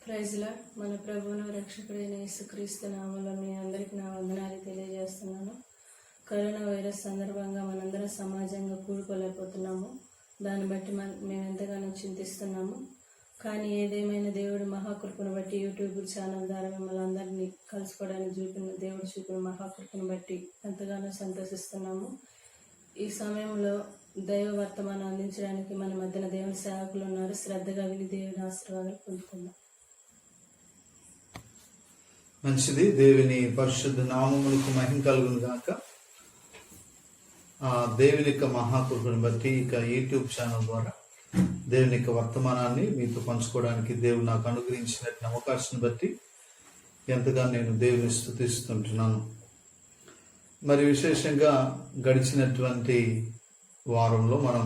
Praise lord. మన ప్రభువును రక్షకుడైన యేసుక్రీస్తు నామములో మీ అందరికీ నా వందనాలు తెలియజేస్తున్నాను. కరోనా వైరస్ సందర్భంగా మనందరం సమాజంగా కూడుకోలేకపోతున్నాము. దాన్ని బట్టి మేము ఎంతగానో చింతిస్తున్నాము. కానీ ఏదేమైనా దేవుడి మహాకృపను బట్టి యూట్యూబ్ ఛానల్ ద్వారా మిమ్మల్ని అందరినీ కలుసుకోవడానికి దేవుడు చూపిన మహాకృపను బట్టి ఎంతగానో సంతోషిస్తున్నాము. ఈ సమయంలో దైవ వర్తమానం అందించడానికి మన మధ్యన దేవుని సేవకులు ఉన్నారు. శ్రద్ధగా విని దేవుని ఆశీర్వాదాలు పొందుకుందాం. మంచిది. దేవుని పరిశుద్ధ నామములకు మహిమ కలుగును గాక. దేవుని యొక్క మహాకృపను బట్టి ఇక యూట్యూబ్ ఛానల్ ద్వారా దేవుని యొక్క వర్తమానాన్ని మీతో పంచుకోవడానికి దేవుడు నాకు అనుగ్రహించినట్టు అవకాశం బట్టి ఎంతగా నేను దేవుని స్తుతిస్తుంటున్నాను. మరి విశేషంగా గడిచినటువంటి వారంలో మనం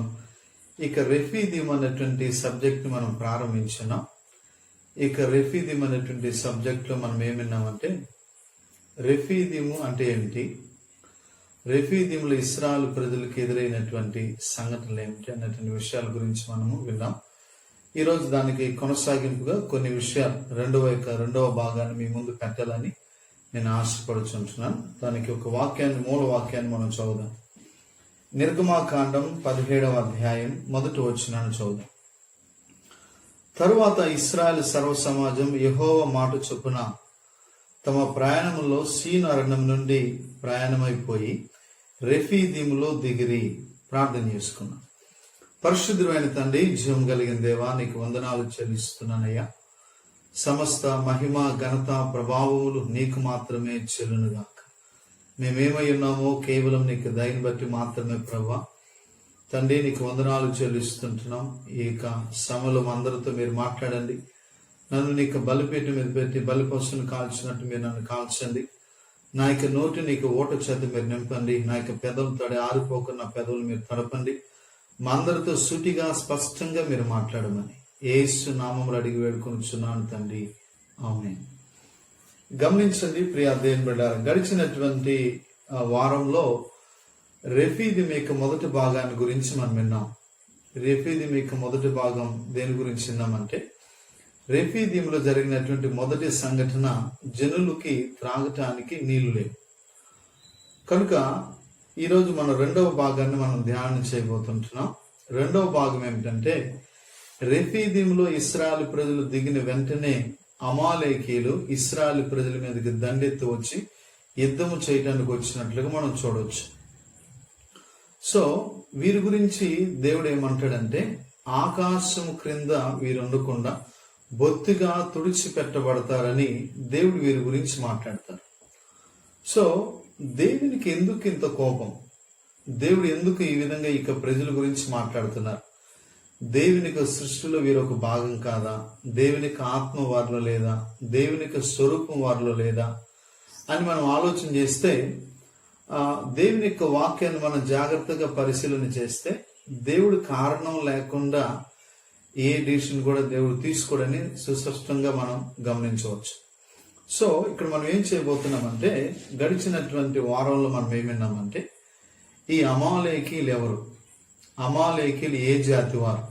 ఇక రెఫీదీం అనేటువంటి సబ్జెక్ట్ మనం ప్రారంభించున్నాం. ఇక రెఫీదీం అనేటువంటి సబ్జెక్ట్లో మనం ఏమిన్నామంటే, రెఫీదీము అంటే ఏమిటి, రెఫీదీంలో ఇశ్రాయేలు ప్రజలకు ఎదురైనటువంటి సంఘటనలు ఏమిటి అన్నటువంటి విషయాల గురించి మనము విన్నాం. ఈరోజు దానికి కొనసాగింపుగా కొన్ని విషయాలు రెండవ భాగాన్ని మీ ముందు పెట్టాలని నేను ఆశపడుచుంటున్నాను. దానికి ఒక మూల వాక్యాన్ని మనం చదువుదాం. నిర్గమాకాండం 17వ అధ్యాయం 1వ వచనాన్ని చదువుదాం. తరువాత ఇశ్రాయేలు సర్వ సమాజం యెహోవా మాట చొప్పున తమ ప్రయాణంలో సీను అరణ్యం నుండి ప్రయాణమైపోయి రెఫీదీములో దిగిరి. ప్రార్థన చేసుకున్నాం. పరిశుద్ధమైన తండ్రి, జీవం కలిగిన దేవా, నీకు వందనాలు చెల్లిస్తున్నానయ్యా. సమస్త మహిమ ఘనత ప్రభావములు నీకు మాత్రమే చెల్లునుగాక. మేమేమై ఉన్నామో కేవలం నీకు దయని బట్టి మాత్రమే ప్రభా. తండ్రి, నీకు వందనాలు చెల్లిస్తుంటున్నాం. ఈ సమయంలో అందరితో మీరు మాట్లాడండి. నన్ను నీకు బలిపీఠం మీద పెట్టి బలిపశువును కాల్చినట్టు మీరు నన్ను కాల్చండి. నా యొక్క నోటి నీకు ఓట చేత మీరు నింపండి. నా యొక్క పెదవులు తడి ఆరిపోకుండా నా పెదవులు మీరు తడపండి. మా అందరితో సూటిగా స్పష్టంగా మీరు మాట్లాడమని యేసు నామములో అడిగి వేడుకొనుచున్నాను తండ్రి, ఆమేన్. గమనించండి ప్రియా దేవుని బిడ్డలారా, గడిచినటువంటి వారంలో రెఫీదీం యొక్క మొదటి భాగాన్ని గురించి మనం విన్నాం. రెఫీదీం యొక్క మొదటి భాగం దేని గురించి విన్నామంటే, రెఫీదీంలో జరిగినటువంటి మొదటి సంఘటన, జనులకి త్రాగటానికి నీళ్లు లేవు. కనుక ఈరోజు మనం రెండవ భాగాన్ని మనం ధ్యానం చేయబోతుంటున్నాం. రెండవ భాగం ఏమిటంటే, రెఫీదీంలో ఇశ్రాయేలు ప్రజలు దిగిన వెంటనే అమాలేకీయులు ఇశ్రాయేలు ప్రజల మీదకి దండెత్తి వచ్చి యుద్ధము చేయడానికి వచ్చినట్లుగా మనం చూడవచ్చు. సో వీరి గురించి దేవుడు ఏమంటాడంటే, ఆకాశం క్రింద వీరు ఉండకుండా బొత్తిగా తుడిచిపెట్టబడతారని దేవుడు వీరి గురించి మాట్లాడతారు. సో దేవునికి ఎందుకు ఇంత కోపం? దేవుడు ఎందుకు ఈ విధంగా ఇక ప్రజల గురించి మాట్లాడుతున్నారు? దేవునికి సృష్టిలో వీరొక భాగం కాదా? దేవునికి ఆత్మ వారిలో లేదా? దేవునికి స్వరూపం వారిలో లేదా అని మనం ఆలోచన చేస్తే, దేవుని యొక్క వాక్యాన్ని మనం జాగ్రత్తగా పరిశీలన చేస్తే, దేవుడు కారణం లేకుండా ఏ డిసిషన్ కూడా దేవుడు తీసుకోడని సుస్పష్టంగా మనం గమనించవచ్చు. సో ఇక్కడ మనం ఏం చేయబోతున్నామంటే, గడిచినటువంటి వారంలో మనం ఏమిన్నామంటే, ఈ అమాలేకీలు ఎవరు, అమాలేకీలు ఏ జాతి వారు,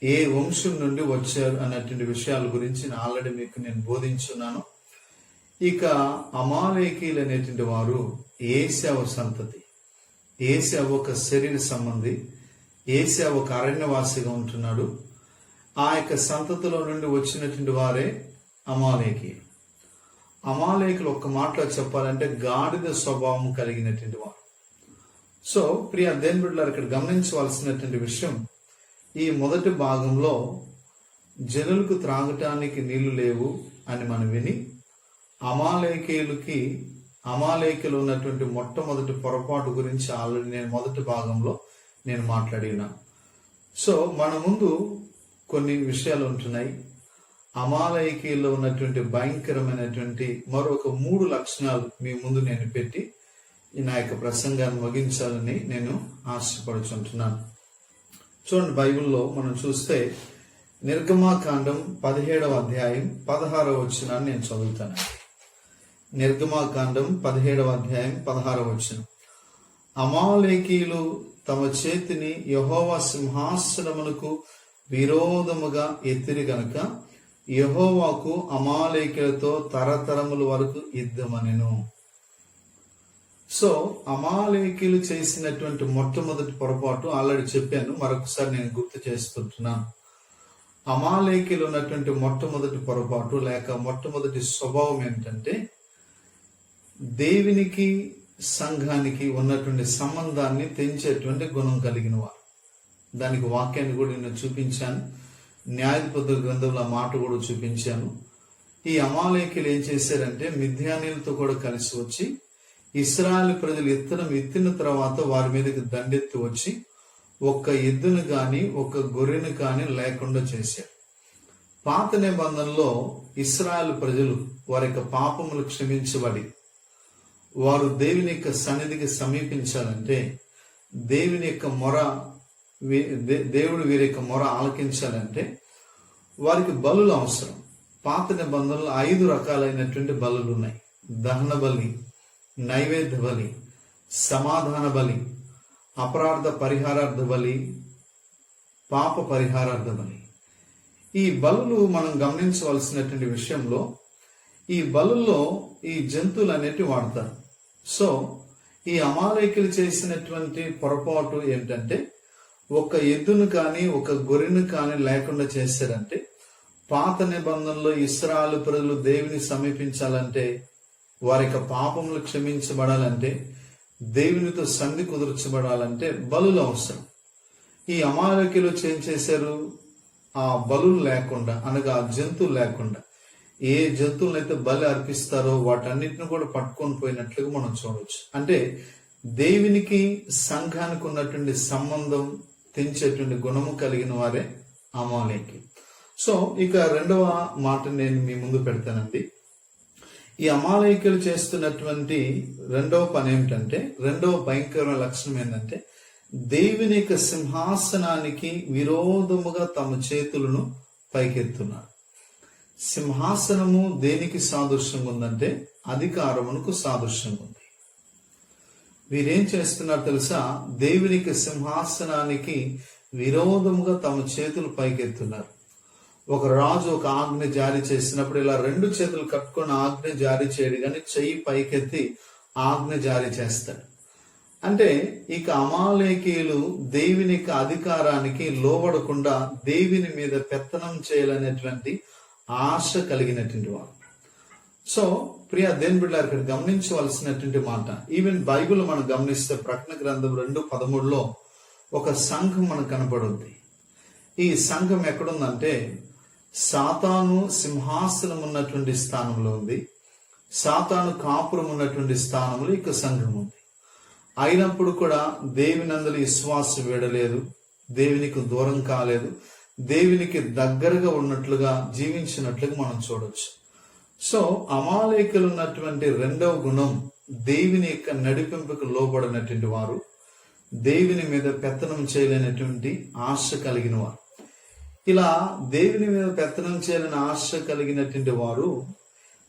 ఏ వంశం నుండి వచ్చారు అన్నటువంటి విషయాల గురించి ఆల్రెడీ మీకు నేను బోధించున్నాను. ఇక అమాలేకీలు అనేటువంటి వారు ఏశావు సంతతి. ఏశావు ఒక శరీర సంబంధి. ఏశావు ఒక అరణ్యవాసిగా ఉంటున్నాడు. ఆ యొక్క సంతతిలో నుండి వచ్చినటువంటి వారే అమాలేకీయులు. అమాలేకులు ఒక్క మాటలో చెప్పాలంటే గాడిద స్వభావం కలిగినటువంటి వారు. సో ప్రియ దేవుని బిడ్డలారా, ఇక్కడ గమనించవలసినటువంటి విషయం, ఈ మొదటి భాగంలో జనులకు త్రాగటానికి నీళ్లు లేవు అని మనం విని, అమాలేకీయులు ఉన్నటువంటి మొట్టమొదటి పొరపాటు గురించి ఆల్రెడీ నేను మొదటి భాగంలో నేను మాట్లాడినా. సో మన ముందు కొన్ని విషయాలు ఉంటున్నాయి. అమాలేకీయుల్లో ఉన్నటువంటి భయంకరమైనటువంటి మరొక 3 లక్షణాలు మీ ముందు నేను పెట్టి నా యొక్క ప్రసంగాన్ని ముగించాలని నేను ఆశపడుచుంటున్నాను. చూడండి, బైబిల్లో మనం చూస్తే నిర్గమాకాండం 17వ అధ్యాయం 16వ వచనాన్ని నేను చదువుతాను. నిర్గమాకాండం 17వ అధ్యాయం 16వ వచనం. అమాలేకీయులు తమ చేతిని యెహోవా సింహాసనమునకు విరోధముగా ఎత్తిరి గనుక యెహోవాకు అమాలేకీయులతో తరతరముల వరకు యుద్ధమనెను. సో అమాలేకీయులు చేసినటువంటి మొట్టమొదటి పొరపాటు ఆల్రెడీ చెప్పాను, మరొకసారి నేను గుర్తు చేస్తుంటున్నాను. అమాలేకీయులు ఉన్నటువంటి మొట్టమొదటి పొరపాటు లేక మొట్టమొదటి స్వభావం ఏంటంటే దేవునికి సంఘానికి ఉన్నటువంటి సంబంధాన్ని తెంచేటువంటి గుణం కలిగిన వారు. దానికి వాక్యాన్ని కూడా నేను చూపించాను, న్యాయాధిపతుల గ్రంథంలో మాట కూడా చూపించాను. ఈ అమాలేకీయులు ఏం చేశారంటే మిద్యానీయులతో కూడా కలిసి వచ్చి ఇశ్రాయేలు ప్రజలు ఇత్తనం ఎత్తిన తర్వాత వారి మీదకి దండెత్తి వచ్చి ఒక్క ఎద్దును గాని ఒక్క గొర్రెను కాని లేకుండా చేశారు. పాత నిబంధనలో ఇశ్రాయేలు ప్రజలు వారి యొక్క పాపములు క్షమించబడి వారు దేవుని యొక్క సన్నిధికి సమీపించాలంటే దేవుని యొక్క దేవుడు వీరి యొక్క మొర ఆలకించాలంటే వారికి బలులు అవసరం. పాత నిబంధనలో 5 రకాలైనటువంటి బలులు ఉన్నాయి. దహన బలి, నైవేద్య బలి, సమాధాన బలి, అపరాధ పరిహారార్థ బలి, పాప పరిహారార్థ బలి. ఈ బలులు మనం గమనించవలసినటువంటి విషయంలో ఈ బలుల్లో ఈ జంతువులు అనేటివి వాడతారు. సో ఈ అమాలేకీయులు చేసినటువంటి పొరపాటు ఏంటంటే ఒక ఎద్దును కానీ ఒక గొర్రెను కానీ లేకుండా చేశారంటే పాత నిబంధనలో ఇశ్రాయేలు ప్రజలు దేవుని సమీపించాలంటే వారి యొక్క పాపములు క్షమించబడాలంటే దేవునితో సంధి కుదుర్చబడాలంటే బలులు అవసరం. ఈ అమాలేకీయులు ఏం చేశారు? ఆ బలులు లేకుండా అనగా జంతువులు లేకుండా ఏ జంతువులనైతే బలి అర్పిస్తారో వాటన్నిటిని కూడా పట్టుకొని పోయినట్లుగా మనం చూడవచ్చు. అంటే దేవునికి సంఘానికి ఉన్నటువంటి సంబంధం తెంచేటువంటి గుణము కలిగిన వారే అమాలేకీయులు. సో ఇక రెండవ మాట నేను మీ ముందు పెడతానండి. ఈ అమాలేకీయులు చేస్తున్నటువంటి రెండవ పని ఏమిటంటే, రెండవ భయంకరమైన లక్షణం ఏంటంటే దేవుని యొక్క సింహాసనానికి విరోధముగా తమ చేతులను పైకెత్తున్నారు. సింహాసనము దేనికి సాదృశ్యంగా ఉందంటే అధికారమునకు సాదృశ్యంగా ఉంది. వీరేం చేస్తున్నారు తెలుసా? దేవునికి సింహాసనానికి విరోధముగా తమ చేతులు పైకెత్తున్నారు. ఒక రాజు ఒక ఆజ్ఞ జారీ చేసినప్పుడు ఇలా 2 చేతులు కట్టుకొని ఆజ్ఞ జారీ చేయడు కానీ చెయ్యి పైకెత్తి ఆజ్ఞ జారీ చేస్తాడు. అంటే ఇక అమాలేకీయులు దేవుని యొక్క అధికారానికి లోబడకుండా దేవుని మీద పెత్తనం చేయాలనేటువంటి ఆశ కలిగినటువంటి వారు. సో ప్రియ దేవుని బిడ్డలారా, ఇక్కడ గమనించవలసినటువంటి మాట, ఈవెన్ బైబిల్ మనం గమనిస్తే ప్రకటన గ్రంథం 2:13 ఒక సంఘం మనకు కనపడుద్ది. ఈ సంఘం ఎక్కడుందంటే సాతాను సింహాసనం ఉన్నటువంటి స్థానంలో ఉంది. సాతాను కాపురం ఉన్నటువంటి స్థానంలో ఇక సంఘం ఉంది. అయినప్పుడు కూడా దేవుని అందరి విశ్వాసం వీడలేదు, దేవునికి దూరం కాలేదు, దేవునికి దగ్గరగా ఉన్నట్లుగా జీవించినట్లుగా మనం చూడొచ్చు. సో అమాలేకీయులు ఉన్నటువంటి రెండవ గుణం దేవుని యొక్క నడిపింపుకు లోబడినటువంటి వారు, దేవుని మీద పెత్తనం చేయలేనటువంటి ఆశ కలిగిన వారు. ఇలా దేవుని మీద పెత్తనం చేయాలని ఆశ కలిగినటువంటి వారు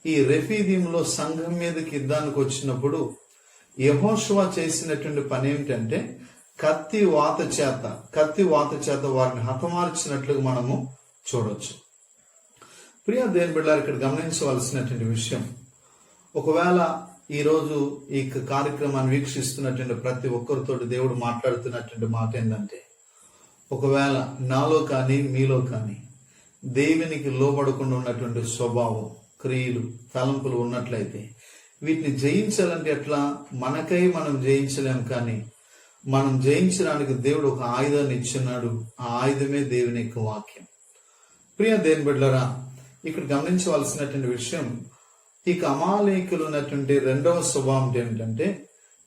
ఈ రెఫీదీములో సంఘం మీదకి యుద్ధానికి వచ్చినప్పుడు యెహోషువ చేసినటువంటి పని ఏమిటంటే కత్తి వాత చేత వారిని హతమార్చినట్లుగా మనము చూడొచ్చు. ప్రియ దేవుని బిడ్డలారా, ఇక్కడ గమనించవలసినటువంటి విషయం, ఒకవేళ ఈరోజు ఈ కార్యక్రమాన్ని వీక్షిస్తున్నటువంటి ప్రతి ఒక్కరితోటి దేవుడు మాట్లాడుతున్నటువంటి మాట ఏంటంటే, ఒకవేళ నాలో కానీ మీలో కానీ దేవునికి లోబడకుండా ఉన్నటువంటి స్వభావం, క్రియలు, తలంపులు ఉన్నట్లయితే వీటిని జయించాలంటే ఎట్లా? మనకై మనం జయించలేం, కానీ మనం జయించడానికి దేవుడు ఒక ఆయుధాన్ని ఇచ్చున్నాడు. ఆ ఆయుధమే దేవుని యొక్క వాక్యం. ప్రియ దేవుని బిడ్డలారా, ఇక్కడ గమనించవలసినటువంటి విషయం, ఇక అమాలేకీయులు ఉన్నటువంటి రెండవ స్వభావం ఏమిటంటే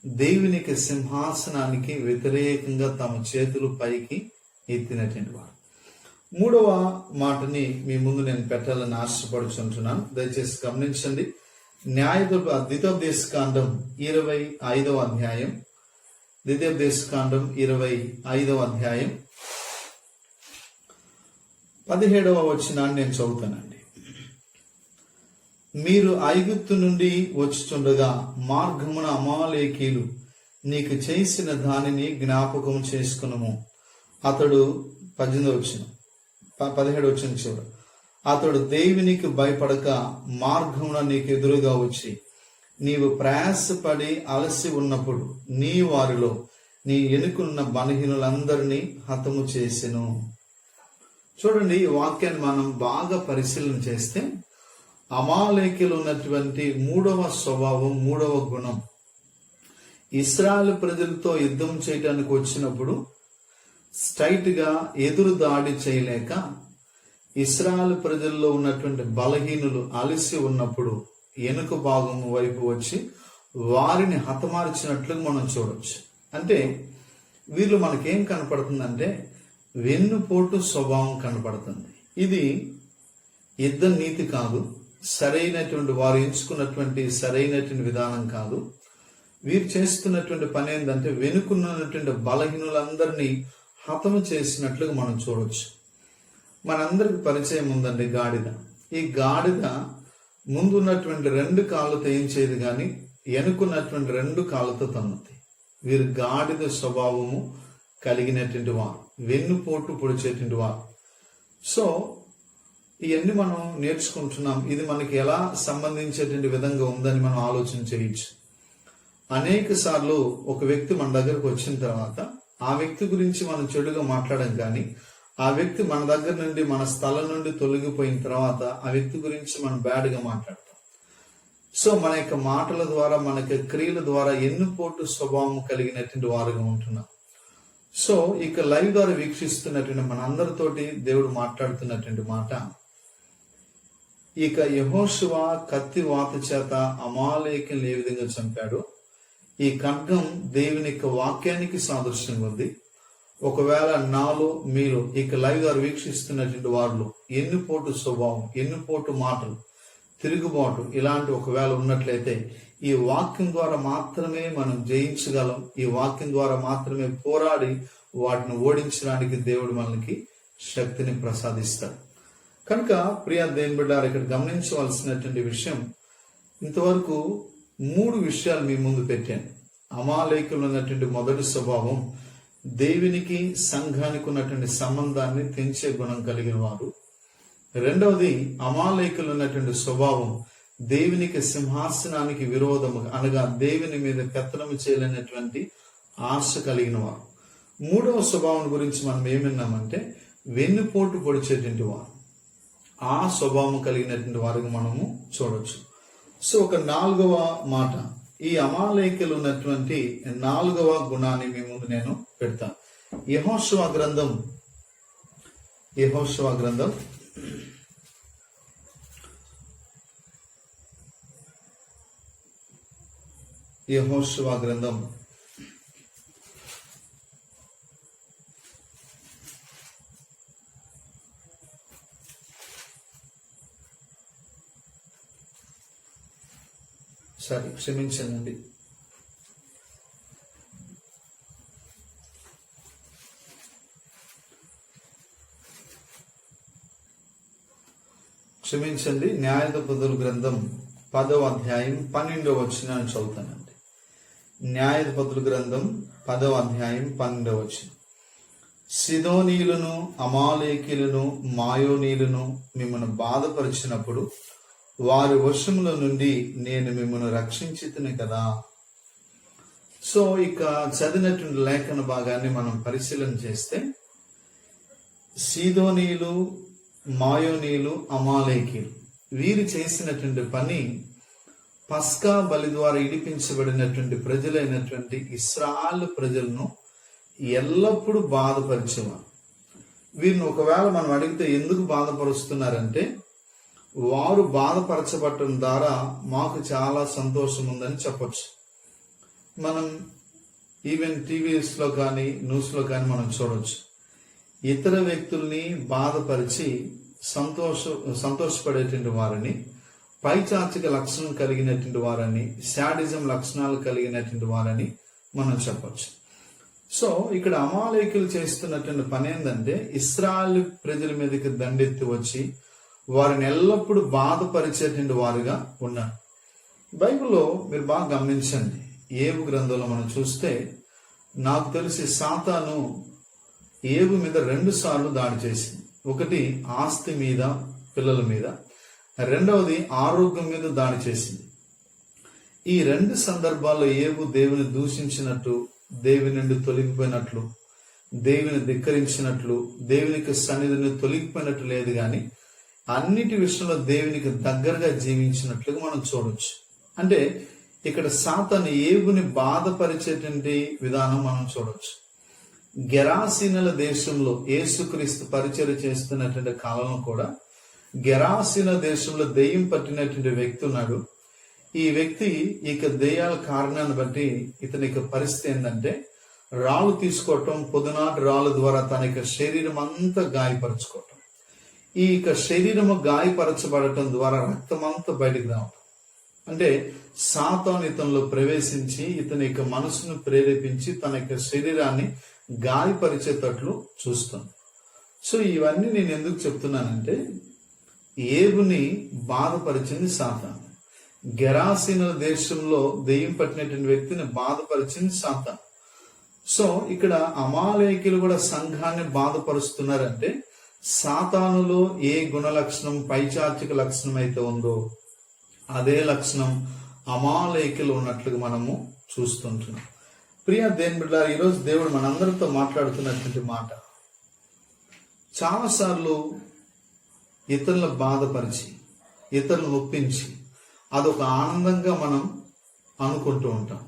దేవునికి సింహాసనానికి వ్యతిరేకంగా తమ చేతులు పైకి ఎత్తినటువంటి వారు. మూడవ మాటని మీ ముందు నేను పెట్టాలని ఆశపడుచుంటున్నాను. దయచేసి గమనించండి. ద్వితోపదేశకాండం 25వ అధ్యాయం, ద్వితోపదేశకాండం 25వ అధ్యాయం 17వ వచనాన్ని నేను చదువుతానండి. మీరు ఐగుప్తు నుండి వచ్చుచుండగా మార్గమున అమాలేకీయులు నీకు చేసిన దానిని జ్ఞాపకం చేసుకునము. అతడు 17వ వచనం చివర, అతడు దేవునికి భయపడక మార్గమున నీకు ఎదురుగా వచ్చి నీవు ప్రయాసపడి అలసి ఉన్నప్పుడు నీ వారిలో నీ ఎన్నుకున్న బలహీనులందరినీ హతము చేసెను. చూడండి, ఈ వాక్యాన్ని మనం బాగా పరిశీలన చేస్తే అమాలేకీలో ఉన్నటువంటి మూడవ స్వభావం, మూడవ గుణం, ఇశ్రాయేలు ప్రజలతో యుద్ధం చేయడానికి వచ్చినప్పుడు స్ట్రైట్ గా ఎదురు దాడి చేయలేక ఇశ్రాయేలు ప్రజల్లో ఉన్నటువంటి బలహీనులు అలసి ఉన్నప్పుడు వెనుక భాగం వైపు వచ్చి వారిని హతమార్చినట్లు మనం చూడొచ్చు. అంటే వీళ్ళు మనకేం కనపడుతుందంటే వెన్నుపోటు స్వభావం కనపడుతుంది. ఇది యుద్ధ నీతి కాదు, సరైనటువంటి వారు ఎంచుకున్నటువంటి సరైనటువంటి విధానం కాదు. వీరు చేస్తున్నటువంటి పని ఏంటంటే వెనుకున్నటువంటి బలహీనులందరినీ హతము చేసినట్లుగా మనం చూడొచ్చు. మనందరికి పరిచయం ఉందండి గాడిద. ఈ గాడిద ముందు ఉన్నటువంటి 2 కాళ్ళతో ఏం చేయదు కానీ వెనుకున్నటువంటి 2 కాళ్ళతో తన్నుతాయి. వీరు గాడిద స్వభావము కలిగినటువంటి వారు, వెన్నుపోటు పొడిచేటువంటి వారు. సో ఇవన్నీ మనం నేర్చుకుంటున్నాం. ఇది మనకి ఎలా సంబంధించేటువంటి విధంగా ఉందని మనం ఆలోచన చేయొచ్చు. అనేక సార్లు ఒక వ్యక్తి మన దగ్గరకు వచ్చిన తర్వాత ఆ వ్యక్తి గురించి మనం చెడుగా మాట్లాడడం కానీ, ఆ వ్యక్తి మన దగ్గర నుండి, మన స్థలం నుండి తొలగిపోయిన తర్వాత ఆ వ్యక్తి గురించి మనం బ్యాడ్గా మాట్లాడతాం. సో మన యొక్క మాటల ద్వారా, మన యొక్క క్రియల ద్వారా ఎన్నుపోటు స్వభావం కలిగినటువంటి వారుగా ఉంటున్నాం. సో ఇక లైవ్ ద్వారా వీక్షిస్తున్నటువంటి మనందరితోటి దేవుడు మాట్లాడుతున్నటువంటి మాట, ఇక యెహోషువ కత్తి వాత చేత అమాలేకులను ఏ విధంగా చంపాడో ఈ ఖడ్గం దేవుని యొక్క వాక్యానికి సాదృశ్యంగా ఉంది. ఒకవేళ నాలో మీరు ఇక లైవ్ ద్వారా వీక్షిస్తున్నటువంటి వారిలో ఎన్నుపోటు స్వభావం, ఎన్నుపోటు మాటలు, తిరుగుబాటు ఇలాంటి ఒకవేళ ఉన్నట్లయితే ఈ వాక్యం ద్వారా మాత్రమే మనం జయించగలం. ఈ వాక్యం ద్వారా మాత్రమే పోరాడి వాటిని ఓడించడానికి దేవుడు మనకి శక్తిని ప్రసాదిస్తాడు. కనుక ప్రియ దేవుని బిడ్డలారా, ఇక్కడ గమనించవలసినటువంటి విషయం, ఇంతవరకు 3 విషయాలు మీ ముందు పెట్టాను. అమాలేకులు ఉన్నటువంటి మొదటి స్వభావం దేవునికి సంఘానికి ఉన్నటువంటి సంబంధాన్ని తెంచే గుణం కలిగిన వారు. రెండవది, అమాలేకులు ఉన్నటువంటి స్వభావం దేవునికి సింహాసనానికి విరోధము, అనగా దేవుని మీద పెత్తనము చేయలేనటువంటి ఆశ కలిగిన వారు. మూడవ స్వభావం గురించి మనం ఏమన్నామంటే వెన్నుపోటు పొడిచేటువంటి వారు. ఆ స్వభావం కలిగినటువంటి వారికి మనము చూడొచ్చు. సో ఒక 4వ మాట, ఈ అమాలేకులు ఉన్నటువంటి 4వ గుణాన్ని మీ ముందు నేను పెడతాను. యెహోషువ గ్రంథం 10వ న్యాయాధిపతుల గ్రంథం 10వ అధ్యాయం 12వ వచనాన్ని చదువుతానండి. న్యాయాధిపతుల గ్రంథం 10వ అధ్యాయం 12వ వచనం. సిదోనీయులను, అమాలేకీయులను, మాయోనీయులను మిమ్మల్ని బాధపరిచినప్పుడు వారి వశముల నుండి నేను మిమ్మల్ని రక్షించితిని కదా. సో ఇక చదివినటువంటి లేఖన భాగాన్ని మనం పరిశీలన చేస్తే సీదోనీయులు, మాయోనీయులు, అమాలేకీయులు వీరు చేసినటువంటి పని పస్కా బలి ద్వారా ఇడిపించబడినటువంటి ప్రజలైనటువంటి ఇశ్రాయేలు ప్రజలను ఎల్లప్పుడూ బాధపరిచేవారు. వీరిని ఒకవేళ మనం అడిగితే ఎందుకు బాధపరుస్తున్నారంటే, వారు బాధపరచబడటం ద్వారా మాకు చాలా సంతోషం ఉందని చెప్పొచ్చు. మనం ఈవెన్ టీవీస్లో కానీ న్యూస్లో కానీ మనం చూడవచ్చు. ఇతర వ్యక్తుల్ని బాధపరిచి సంతోషపడేటువంటి వారిని, పైచాచిక లక్షణం కలిగినటువంటి వారని, శాడిజం లక్షణాలు కలిగినటువంటి వారని మనం చెప్పొచ్చు. సో ఇక్కడ అమాలేకులు చేస్తున్నటువంటి పని ఏంటంటే ఇశ్రాయేలు ప్రజల మీదకి దండెత్తి వచ్చి వారిని ఎల్లప్పుడూ బాధపరిచేటువంటి వారుగా ఉన్నారు. బైబిల్లో మీరు బాగా గమనించండి, ఏబు గ్రంథంలో మనం చూస్తే నాకు తెలిసి సాతాను ఏబు మీద 2 సార్లు దాడి చేసింది. ఒకటి ఆస్తి మీద, పిల్లల మీద, రెండవది ఆరోగ్యం మీద దాడి చేసింది. ఈ రెండు సందర్భాల్లో ఏబు దేవుని దూషించినట్టు, దేవుని నుండి తొలగిపోయినట్లు, దేవుని ధిక్కరించినట్లు, దేవునికి సన్నిధిని తొలగిపోయినట్లు లేదు, కానీ అన్నిటి విషయంలో దేవునికి దగ్గరగా జీవించినట్లుగా మనం చూడొచ్చు. అంటే ఇక్కడ సాతాను ఏబుని బాధపరిచేటువంటి విధానం మనం చూడొచ్చు. గెరాసీనుల దేశంలో యేసుక్రీస్తు పరిచర్య చేస్తున్నటువంటి కాలంలో కూడా గెరాసీన దేశంలో దెయ్యం పట్టినటువంటి వ్యక్తి ఉన్నాడు. ఈ వ్యక్తి ఇక దెయ్యాల కారణాన్ని బట్టి ఇతనికి పరిస్థితి ఏంటంటే రాళ్ళు తీసుకోవటం, పొదునాటి రాళ్ళ ద్వారా తన యొక్క శరీరం అంతా గాయపరచుకోవటం. ఈ శరీరము గాయపరచబడటం ద్వారా రక్తం అంతా బయటికి రావటం. అంటే సాతాను ఇతనిలో ప్రవేశించి ఇతని యొక్క మనసును ప్రేరేపించి తన యొక్క శరీరాన్ని గాయపరిచేటట్లు చూస్తుంది. సో ఇవన్నీ నేను ఎందుకు చెప్తున్నానంటే, ఏబుని బాధపరిచింది సాతాను. గెరాసీనుల దేశంలో దెయ్యం పట్టినటువంటి వ్యక్తిని బాధపరిచింది సాతాను. సో ఇక్కడ అమాలేకీలు కూడా సంఘాన్ని బాధపరుస్తున్నారంటే సాతానులో ఏ గుణ లక్షణం, పైచాచిక లక్షణం అయితే ఉందో అదే లక్షణం అమాలేకీలు ఉన్నట్లుగా మనము చూస్తుంటున్నాం. ప్రియ దేవుని బిడ్డలారా, ఈరోజు దేవుడు మనందరితో మాట్లాడుతున్నటువంటి మాట, చాలాసార్లు ఇతరులను బాధపరిచి, ఇతరులను ఒప్పించి అదొక ఆనందంగా మనం అనుకుంటూ ఉంటాం.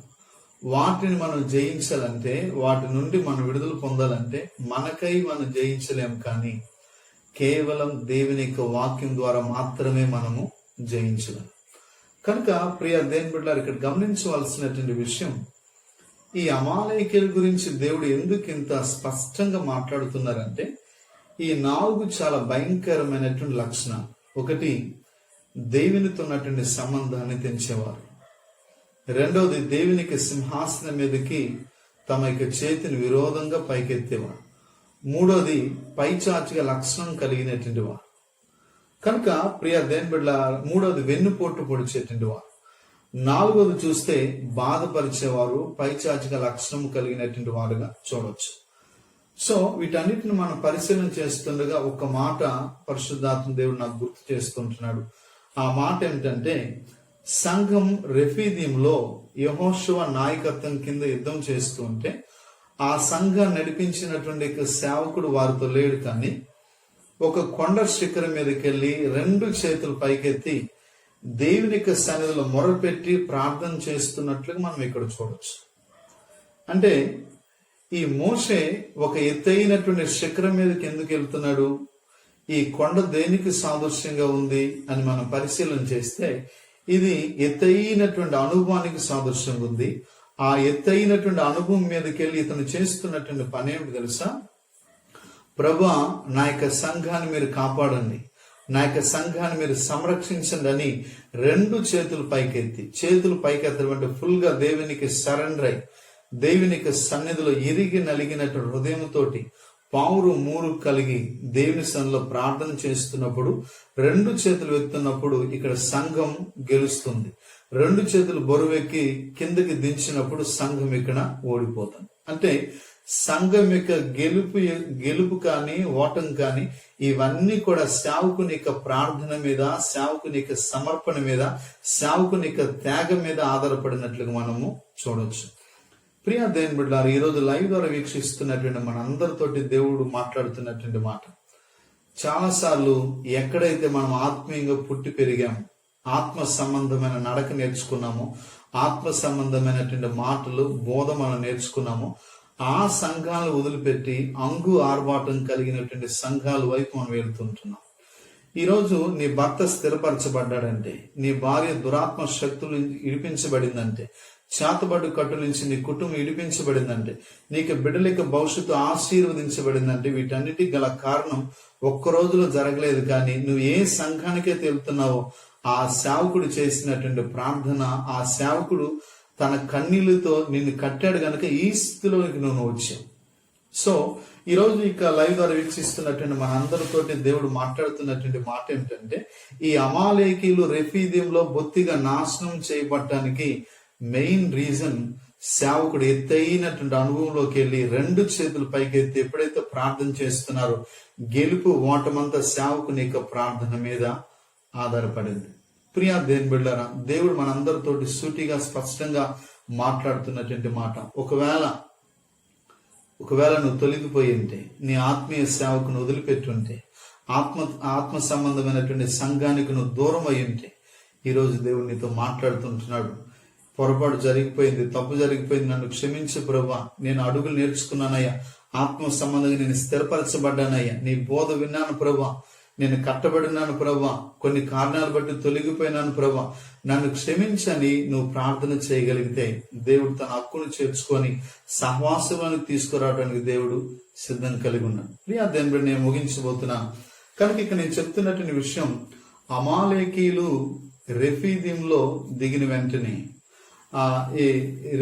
వాటిని మనం జయించాలంటే, వాటి నుండి మనం విడుదల పొందాలంటే మనకై మనం జయించలేం, కానీ కేవలం దేవుని యొక్క వాక్యం ద్వారా మాత్రమే మనము జయించలేం. కనుక ప్రియ దేవుని బిడ్డలారా, ఇక్కడ గమనించవలసినటువంటి విషయం, ఈ అమాలేకీయుల గురించి దేవుడు ఎందుకు ఇంత స్పష్టంగా మాట్లాడుతున్నారంటే ఈ 4 చాలా భయంకరమైనటువంటి లక్షణాలు. ఒకటి, దేవునితో ఉన్నటువంటి సంబంధాన్ని తెంచేవారు. రెండవది, దేవునికి సింహాసనం మీదకి తమ యొక్క చేతిని విరోధంగా పైకెత్తేవారు. మూడోది, పైచాచిక లక్షణం కలిగినటువంటి వారు. కనుక ప్రియ దేవుని బిడ్డలారా, మూడోది వెన్నుపోటు పొడిచేటువంటి వారు. నాలుగోది చూస్తే బాధపరిచేవారు, పైచాచిక లక్షణం కలిగినటువంటి వారుగా చూడవచ్చు. సో వీటన్నిటిని మనం పరిశీలన చేస్తుండగా ఒక మాట పరిశుద్ధాత్మ దేవుడు నాకు గుర్తు చేస్తుంటున్నాడు. ఆ మాట ఏమిటంటే, సంఘం రెఫీదీంలో యెహోషువ నాయకత్వం కింద యుద్ధం చేస్తూ ఉంటే ఆ సంఘం నడిపించినటువంటి సేవకుడు వారితో లేడు, కానీ ఒక కొండ శిఖరం మీదకి వెళ్ళి 2 చేతులు పైకెత్తి దేవుని యొక్క సన్నిధిలో మొరపెట్టి ప్రార్థన చేస్తున్నట్లుగా మనం ఇక్కడ చూడొచ్చు. అంటే ఈ మోషే ఒక ఎత్తైనటువంటి శిఖరం మీదకి ఎందుకు వెళ్తున్నాడు, ఈ కొండ దేనికి సాదృశ్యంగా ఉంది అని మనం పరిశీలన చేస్తే ఇది ఎత్తైనటువంటి అనుభవానికి సాదృశ్యంగా ఉంది. ఆ ఎత్తైనటువంటి అనుభవం మీదకి వెళ్ళి ఇతను చేస్తున్నటువంటి పని ఏమిటి తెలుసా? ప్రభువా, నా యొక్క సంఘాన్ని మీరు కాపాడండి, నా యొక్క సంఘాన్ని మీరు సంరక్షించండి అని 2 చేతులు పైకెత్తి, చేతులు పైకెత్తడం అంటే ఫుల్ గా దేవునికి సరెండర్ అయి, దేవునికి సన్నిధిలో ఇరిగి నలిగినటువంటి హృదయంతోటి పావురు మూరు కలిగి దేవుని సన్నిధిలో ప్రార్థన చేస్తున్నప్పుడు 2 చేతులు ఎత్తున్నప్పుడు ఇక్కడ సంఘం గెలుస్తుంది. 2 చేతులు బరువెక్కి కిందకి దించినప్పుడు సంఘం ఇక్కడ ఓడిపోతుంది. అంటే సంఘం యొక్క గెలుపు కానీ ఓటం కానీ ఇవన్నీ కూడా సేవకుని యొక్క ప్రార్థన మీద, సేవకుని యొక్క సమర్పణ మీద, సేవకుని యొక్క త్యాగం మీద ఆధారపడినట్లుగా మనము చూడొచ్చు. ప్రియ దేవుని బిడ్డలారా, ఈ రోజు లైవ్ ద్వారా వీక్షిస్తున్నటువంటి మన అందరితోటి దేవుడు మాట్లాడుతున్నటువంటి మాట, చాలా సార్లు ఎక్కడైతే మనం ఆత్మీయంగా పుట్టి పెరిగాము, ఆత్మ సంబంధమైన నడక నేర్చుకున్నామో, ఆత్మ సంబంధమైనటువంటి మాటలు బోధ మనం నేర్చుకున్నామో, ఆ సంఘాలను వదిలిపెట్టి అంగు ఆర్భాటం కలిగినటువంటి సంఘాల వైపు మనం వెళ్తుంటున్నాం. ఈరోజు నీ భర్త స్థిరపరచబడ్డాడంటే, నీ భార్య దురాత్మ శక్తులు ఇడిపించబడిందంటే, చేతబడు కట్టు నుంచి నీ కుటుంబం ఇడిపించబడిందంటే, నీకు బిడ్డల భవిష్యత్తు ఆశీర్వదించబడిందంటే, వీటన్నిటికి గల కారణం ఒక్క రోజులో జరగలేదు. కానీ నువ్వు ఏ సంఘానికైతే వెళ్తున్నావో ఆ సేవకుడు చేసినటువంటి ప్రార్థన, ఆ సేవకుడు తన కన్నీళ్లతో నిన్ను కట్టాడు గనుక ఈ స్థితిలోకి నువ్వు వచ్చావు. సో ఈరోజు ఇక లైవ్ ద్వారా వీక్షిస్తున్నటువంటి మన అందరితోటి దేవుడు మాట్లాడుతున్నటువంటి మాట ఏమిటంటే, ఈ అమాలేకీలు రెఫీదీంలో బొత్తిగా నాశనం చేయబడటానికి మెయిన్ రీజన్ సేవకుడు ఎత్తైనటువంటి అనుభవంలోకి వెళ్ళి 2 చేతులు పైకెత్తి ఎప్పుడైతే ప్రార్థన చేస్తున్నారో గెలుపు ఓటమంతా సేవకుని యొక్క ప్రార్థన మీద ఆధారపడింది. ప్రియా దేవుని బిడ్డలారా, దేవుడు మనందరితోటి సూటిగా స్పష్టంగా మాట్లాడుతున్నటువంటి మాట, ఒకవేళ నువ్వు తొలగిపోయి ఉంటే, నీ ఆత్మీయ సేవకును వదిలిపెట్టుంటే, ఆత్మ సంబంధమైనటువంటి సంఘానికి నువ్వు దూరం అయి ఉంటే, ఈరోజు దేవుడు నీతో మాట్లాడుతుంటున్నాడు. పొరపాటు జరిగిపోయింది, తప్పు జరిగిపోయింది, నన్ను క్షమించు ప్రభా, నేను అడుగులు నేర్చుకున్నానయ్యా, ఆత్మ సంబంధంగా నేను స్థిరపరచబడ్డానయ్యా, నీ బోధ విన్నాను ప్రభా, నేను కట్టబడినాను ప్రభా, కొన్ని కారణాలు బట్టి తొలగిపోయినాను ప్రభా, నన్ను క్షమించని నువ్వు ప్రార్థన చేయగలిగితే దేవుడు తన హక్కును చేర్చుకొని సహవాసంలోకి తీసుకురావడానికి దేవుడు సిద్ధం కలిగి ఉన్నాడు. ప్రియా దేవుడు, నేను ముగించబోతున్నాను కనుక ఇక నేను చెప్తున్నటువంటి విషయం, అమాలేకీలు రెఫీదీంలో దిగిన వెంటనే ఈ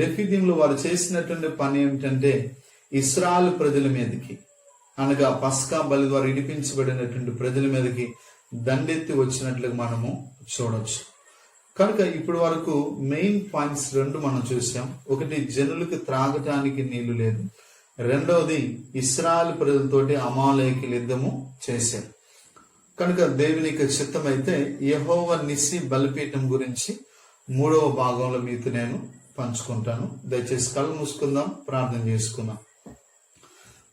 రెఫీదీంలో వారు చేసినటువంటి పని ఏమిటంటే, ఇశ్రాయేలు ప్రజల మీదకి, అనగా పస్కా బలి ద్వారా ఇడిపించబడినటువంటి ప్రజల మీదకి దండెత్తి వచ్చినట్లుగా మనము చూడొచ్చు. కనుక ఇప్పటి వరకు మెయిన్ పాయింట్స్ 2 మనం చూసాం. ఒకటి, జనులకు త్రాగటానికి నీళ్లు లేదు. రెండవది, ఇశ్రాయేలు ప్రజలతోటి అమాలేకీయులు యుద్ధము చేశారు. కనుక దేవునికి చిత్తమైతే యెహోవా నిస్సి బలిపీఠం గురించి 3వ భాగంలో మీతో నేను పంచుకుంటాను. దయచేసి కళ్ళు మూసుకుందాం, ప్రార్థన చేసుకుందాం.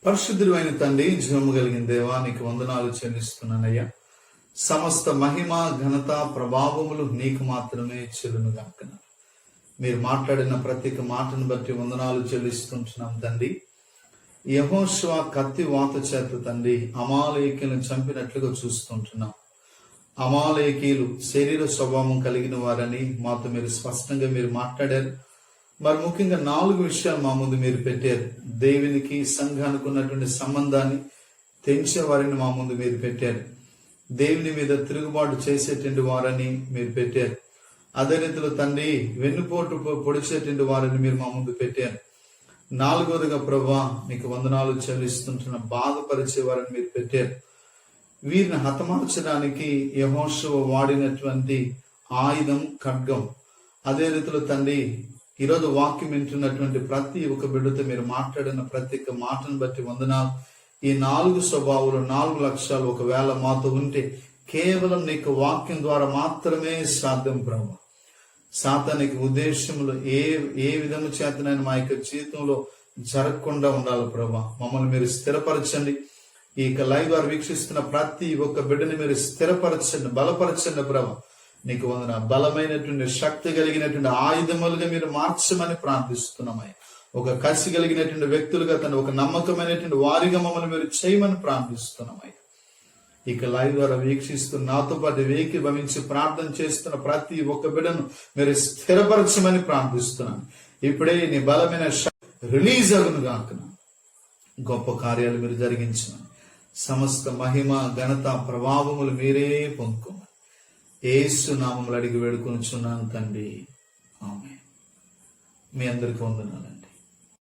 పరిశుద్ధుడు అయిన తండ్రి, జీవము కలిగిన దేవా, నీకు వందనాలు చెల్లిస్తున్నానయ్యా. సమస్త మహిమ, ఘనత, ప్రభావములు నీకు మాత్రమే చెల్లును గాక. మీరు మాట్లాడిన ప్రతి మాటను బట్టి వందనాలు చెల్లిస్తుంటున్నాం తండ్రి. యెహోషువ కత్తి వాత చేత తండ్రి అమాలేకీయులను చంపినట్లుగా చూస్తుంటున్నాం. అమాలేకీయులు శరీర స్వభావం కలిగిన వారని మాతో మీరు స్పష్టంగా మీరు మాట్లాడారు. మరి ముఖ్యంగా 4 విషయాలు మా ముందు మీరు పెట్టారు. దేవునికి సంఘానికి ఉన్నటువంటి సంబంధాన్ని తెంచే వారిని మా ముందు మీరు పెట్టారు. దేవుని మీద తిరుగుబాటు చేసేటువంటి వారని మీరు పెట్టారు. అదే రీతిలో తండ్రి వెన్నుపోటు పొడిచేటువంటి వారిని మీరు మా ముందు పెట్టారు. 4వదిగా ప్రభా, నీకు వందనాలు చెల్లిస్తుంటున్న బాధపరిచే వారిని మీరు పెట్టారు. వీరిని హతమార్చడానికి యెహోషువ వాడినటువంటి ఆయుధం ఖడ్గం. అదే రీతిలో తండ్రి ఈరోజు వాక్యం వింటున్నటువంటి ప్రతి ఒక్క బిడ్డతో మీరు మాట్లాడిన ప్రతి ఒక్క మాటను బట్టి వందనాలు. ఈ 4 స్వభావాలు, 4 లక్ష్యాలు ఒకవేళ మాతో ఉంటే కేవలం నీకు వాక్యం ద్వారా మాత్రమే సాధ్యం ప్రభు. సాతానికి ఉద్దేశములు ఏ విధము చేతనైనా మా యొక్క జీవితంలో జరగకుండా ఉండాలి ప్రభా. మమ్మల్ని మీరు స్థిరపరచండి. ఈ లైవ్ ద్వారా వీక్షిస్తున్న ప్రతి ఒక్క బిడ్డని మీరు స్థిరపరచండి, బలపరచండి ప్రభా. నీకు వందన బలమైనటువంటి శక్తి కలిగినటువంటి ఆయుధములుగా మీరు మార్చమని ప్రార్థిస్తున్నామయ్య. ఒక కసి కలిగినటువంటి వ్యక్తులుగా ఒక నమ్మకమైనటువంటి వారిగా మమ్మల్ని మీరు చేయమని ప్రార్థిస్తున్నామయ్య. ఇక లైవ్ ద్వారా వీక్షిస్తూ నాతో పాటు ఏకీభవించి ప్రార్థన చేస్తున్న ప్రతి ఒక్క బిడ్డను మీరు స్థిరపరచమని ప్రార్థిస్తున్నాను. ఇప్పుడే నీ బలమైన రిలీజ్ అగును గాక. గొప్ప కార్యాలు మీరు జరిగించమని, సమస్త మహిమ, ఘనత, ప్రభావములు మీరే పొందుకోమని యేసు నామములో అడిగి వేడుకొనుచున్నాను తండ్రి. ఆమేన్. మీ అందరికీ వందనాలు.